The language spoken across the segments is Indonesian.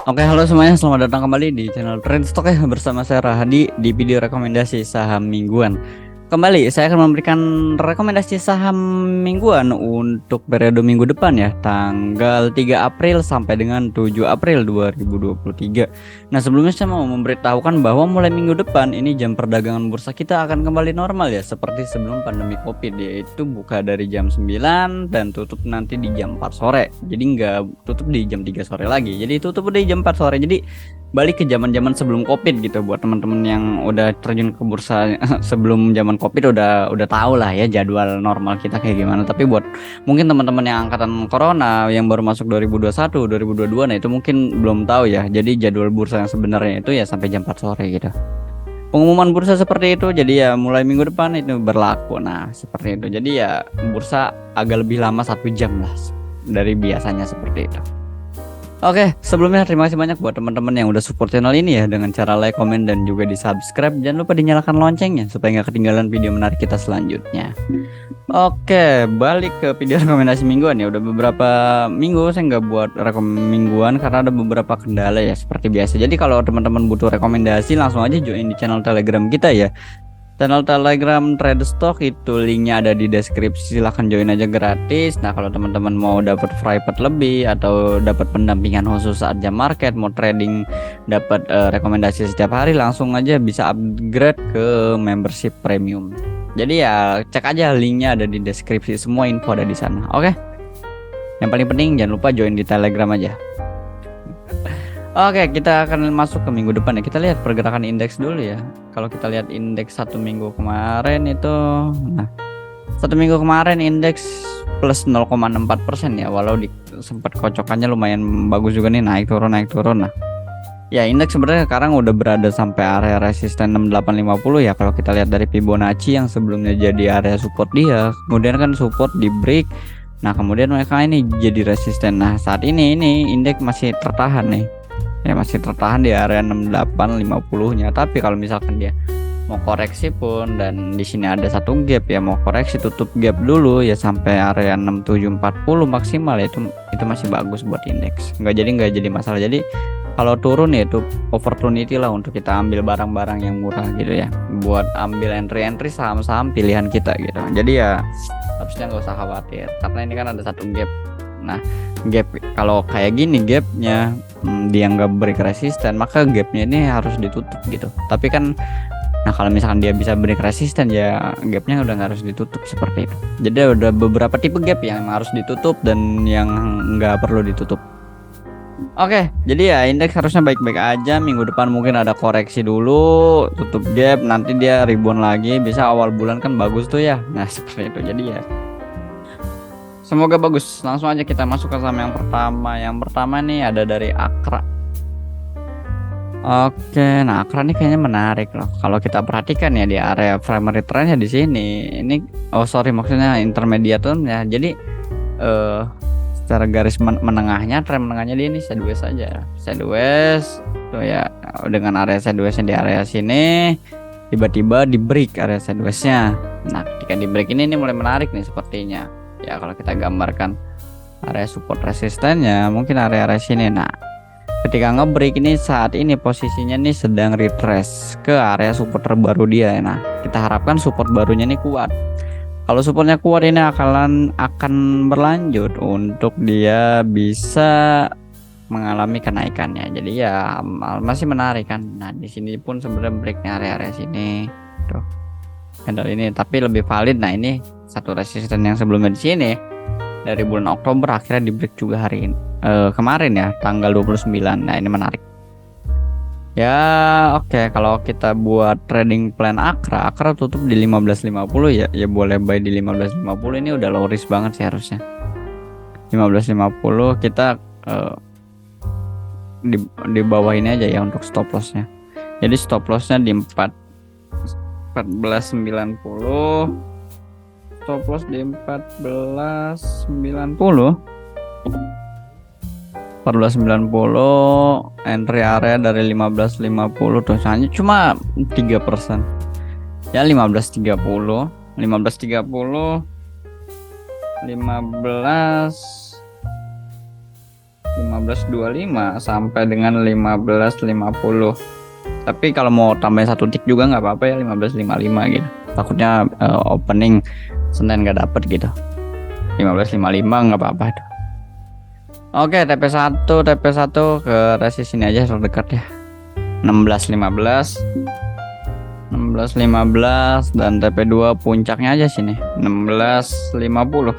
Oke, halo semuanya, selamat datang kembali di channel Trend Stock ya bersama saya Rahadi di video rekomendasi saham mingguan. Kembali, saya akan memberikan rekomendasi saham mingguan untuk periode minggu depan ya, tanggal 3 April sampai dengan 7 April 2023. Nah, sebelumnya saya mau memberitahukan bahwa mulai minggu depan ini jam perdagangan bursa kita akan kembali normal ya, seperti sebelum pandemi Covid, yaitu buka dari jam 9 dan tutup nanti di jam 4 sore. Jadi nggak tutup di jam 3 sore lagi. Jadi tutup di jam 4 sore. Jadi balik ke zaman-zaman sebelum Covid gitu buat teman-teman yang udah terjun ke bursa sebelum zaman Covid udah tahu lah ya jadwal normal kita kayak gimana. Tapi buat mungkin teman-teman yang angkatan Corona yang baru masuk 2021, 2022 nah itu mungkin belum tahu ya. Jadi jadwal bursa yang sebenarnya itu ya sampai jam 4 sore gitu. Pengumuman bursa seperti itu jadi ya mulai minggu depan itu berlaku. Nah, seperti itu. Jadi ya bursa agak lebih lama 1 jam lah dari biasanya seperti itu. Oke, sebelumnya terima kasih banyak buat teman-teman yang udah support channel ini ya dengan cara like, komen, dan juga di subscribe. Jangan lupa dinyalakan loncengnya supaya nggak ketinggalan video menarik kita selanjutnya. Oke, balik ke video rekomendasi mingguan ya. Udah beberapa minggu saya nggak buat rekom mingguan karena ada beberapa kendala ya seperti biasa. Jadi kalau teman-teman butuh rekomendasi langsung aja join di channel Telegram kita ya. Channel Telegram Trade Stock itu linknya ada di deskripsi, silahkan join aja gratis. Nah kalau teman-teman mau dapat private lebih atau dapat pendampingan khusus saat jam market, mau trading dapat rekomendasi setiap hari, langsung aja bisa upgrade ke membership premium. Jadi ya cek aja linknya ada di deskripsi, semua info ada di sana. Oke, yang paling penting jangan lupa join di Telegram aja. Oke, kita akan masuk ke minggu depan ya. Kita lihat pergerakan indeks dulu ya. Kalau kita lihat indeks 1 minggu kemarin itu, nah 1 minggu kemarin indeks plus 0,64% ya. Walau sempat kocokannya lumayan bagus juga nih, naik turun. Nah, ya indeks sebenarnya sekarang udah berada sampai area resisten 6850 ya. Kalau kita lihat dari Fibonacci yang sebelumnya jadi area support dia, kemudian kan support di break. Nah, kemudian mereka ini jadi resisten. Nah, saat ini indeks masih tertahan nih. Ya masih tertahan di area 6850 nya, tapi kalau misalkan dia mau koreksi pun dan di sini ada satu gap ya, mau koreksi tutup gap dulu ya sampai area 6740 maksimal ya, itu masih bagus buat indeks, nggak jadi masalah. Jadi kalau turun ya itu opportunity lah untuk kita ambil barang-barang yang murah gitu ya, buat ambil entry saham-saham pilihan kita gitu. Jadi ya harusnya nggak usah khawatir karena ini kan ada satu gap. Nah, gap kalau kayak gini gapnya dia nggak break resisten, maka gapnya ini harus ditutup gitu. Tapi kan, nah kalau misalkan dia bisa break resisten ya gapnya udah nggak harus ditutup seperti itu. Jadi udah beberapa tipe gap yang harus ditutup dan yang nggak perlu ditutup. Oke, jadi ya indeks harusnya baik-baik aja. Minggu depan mungkin ada koreksi dulu, tutup gap, nanti dia rebound lagi. Bisa awal bulan kan bagus tuh ya. Nah seperti itu. Jadi ya semoga bagus. Langsung aja kita masuk ke saham yang pertama. Yang pertama nih ada dari Akra. Oke, nah Akra nih kayaknya menarik loh. Kalau kita perhatikan ya di area primary trendnya di sini. Ini maksudnya intermediate ya. Jadi secara garis menengahnya, tren menengahnya dia ini sideways saja. Sideways tuh ya, dengan area sidewaysnya di area sini tiba-tiba di break area sidewaysnya. Nah, ketika di break ini mulai menarik nih sepertinya. Ya kalau kita gambarkan area support resistennya mungkin area sini. Nah ketika ngebreak ini saat ini posisinya nih sedang retrace ke area support terbaru dia. Nah kita harapkan support barunya nih kuat. Kalau supportnya kuat ini akan berlanjut untuk dia bisa mengalami kenaikannya. Jadi ya masih menarik kan. Nah di sini pun sebenarnya breaknya area sini tuh candle ini, tapi lebih valid. Nah ini satu resisten yang sebelumnya di sini dari bulan Oktober akhirnya di break juga hari ini, kemarin ya tanggal 29. Nah ini menarik ya. Oke, kalau kita buat trading plan Akra tutup di 1550 ya, ya boleh buy di 1550. Ini udah low risk banget sih harusnya 1550. Kita di bawah ini aja ya untuk stop lossnya. Jadi stop lossnya di 1490, stop loss di 1490, entry area dari 1550 tuh hanya cuma 3% ya. 1530 15 15.25 sampai dengan 15.50. Tapi kalau mau tambahin 1 tick juga nggak apa-apa ya, 15.55 gitu. Takutnya opening Senin nggak dapet gitu. 15.55 nggak apa-apa itu. Oke, TP1 ke resist ini aja terdekat ya. 16.15 dan TP2 puncaknya aja sini 16.50.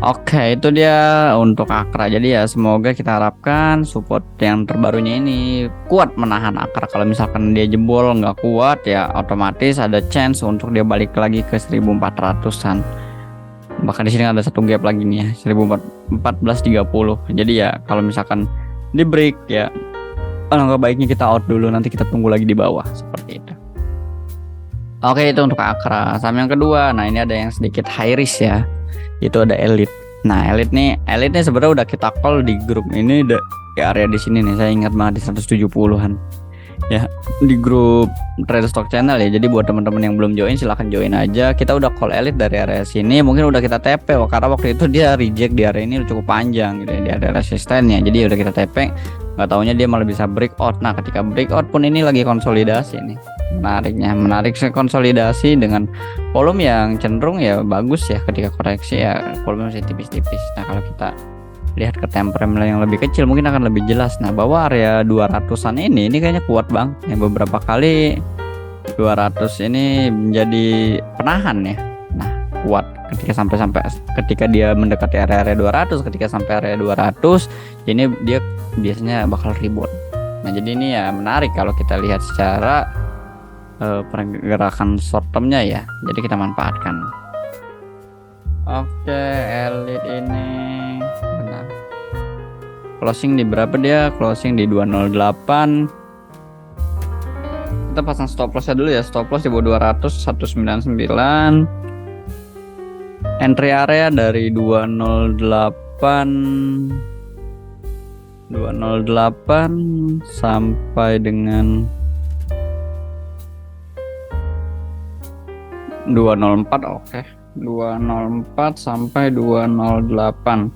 Oke, itu dia untuk Akra. Jadi ya semoga kita harapkan support yang terbarunya ini kuat menahan Akra. Kalau misalkan dia jebol nggak kuat ya otomatis ada chance untuk dia balik lagi ke 1400-an. Bahkan di sini ada satu gap lagi nih ya, 1430. Jadi ya kalau misalkan di break ya alangkah baiknya kita out dulu, nanti kita tunggu lagi di bawah seperti itu. Oke, itu untuk Akra. Sama yang kedua, nah ini ada yang sedikit high risk ya. Itu ada Elite. Nah, Elite nih sebenarnya udah kita call di grup ini di area di sini nih. Saya ingat banget di 170-an. Ya, di grup Trade Stock Channel ya. Jadi buat teman-teman yang belum join silahkan join aja. Kita udah call Elite dari area sini. Mungkin udah kita TP karena waktu itu dia reject di area ini cukup panjang gitu ya. Di area resistennya. Jadi udah kita TP. Nggak taunya dia malah bisa breakout. Nah, ketika breakout pun ini lagi konsolidasi nih. Menarik konsolidasi dengan volume yang cenderung ya bagus ya. Ketika koreksi ya volume masih tipis-tipis. Nah, kalau kita lihat ke time frame yang lebih kecil mungkin akan lebih jelas. Nah, bahwa area 200-an ini kayaknya kuat banget ya. Beberapa kali 200 ini menjadi penahan ya. Nah, kuat ketika dia mendekati area 200, ketika sampai area 200 ini dia biasanya bakal rebound. Nah, jadi ini ya menarik kalau kita lihat secara pergerakan short termnya ya. Jadi kita manfaatkan. Oke, Elite ini benar. Closing di berapa dia? Closing di 208. Kita pasang stop lossnya dulu ya. Stop loss di bawah 200 199. Entry area dari 208 sampai dengan 204. Oke. 204 sampai 208.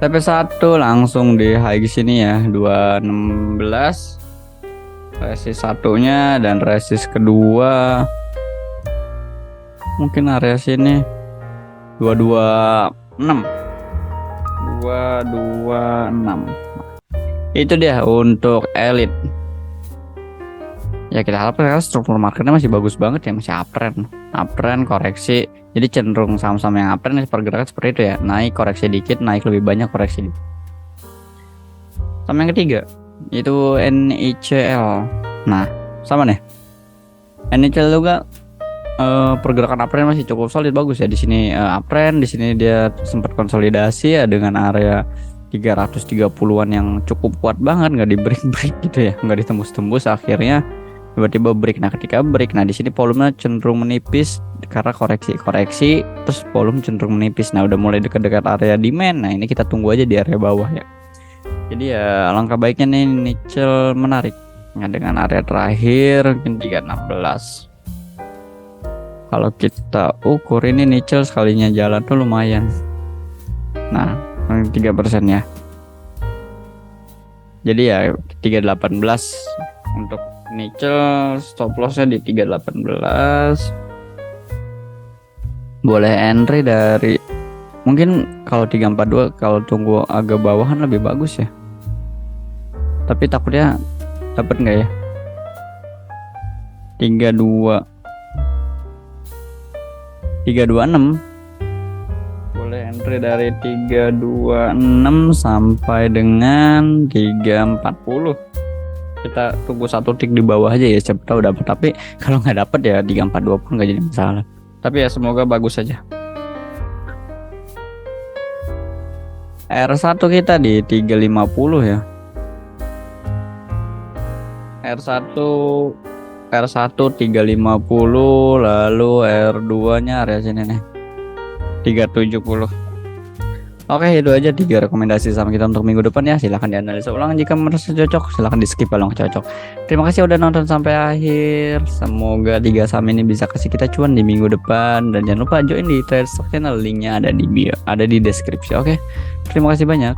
TP1 langsung di high sini ya, 216 resist satunya dan resist kedua mungkin area sini 226. Itu dia untuk Elite. Ya kita harapkan struktur marketnya masih bagus banget ya, masih uptrend koreksi. Jadi cenderung saham-saham yang uptrend pergerakan seperti itu ya, naik koreksi dikit, naik lebih banyak koreksi dikit. Sama yang ketiga itu NICL. Nah sama nih, NICL juga pergerakan uptrend masih cukup solid, bagus ya. Di sini uptrend, di sini dia sempat konsolidasi ya dengan area 330-an yang cukup kuat banget, nggak di break gitu ya, nggak ditembus-tembus, akhirnya tiba-tiba break. Nah, ketika break, nah di sini volumenya cenderung menipis karena koreksi, terus volume cenderung menipis. Nah, udah mulai dekat-dekat area demand. Nah, ini kita tunggu aja di area bawah ya. Jadi ya langkah baiknya nih nickel menarik. Nah, dengan area terakhir mungkin 316. Kalau kita ukur ini nickel sekalinya jalan tuh lumayan. Nah, 3% ya. Jadi ya 318 untuk nickel, stop lossnya di 318. Boleh entry dari mungkin kalau 342, kalau tunggu agak bawahan lebih bagus ya. Tapi takutnya dapat nggak ya? 326. Boleh entry dari 326 sampai dengan 340. Kita tunggu satu tick di bawah aja ya, siapa tahu dapat. Tapi kalau nggak dapat ya 342 pun nggak jadi masalah. Tapi ya semoga bagus saja. R1 kita di 350 ya. R1 350, lalu R2 nya area sini nih 370. Oke, itu aja 3 rekomendasi sama kita untuk minggu depan ya. Silahkan dianalisa ulang jika merasa cocok. Silahkan di skip kalau nggak cocok. Terima kasih udah nonton sampai akhir. Semoga 3 saham ini bisa kasih kita cuan di minggu depan. Dan jangan lupa join di Traderstock Channel. Linknya ada di bio, ada di deskripsi. Oke, terima kasih banyak.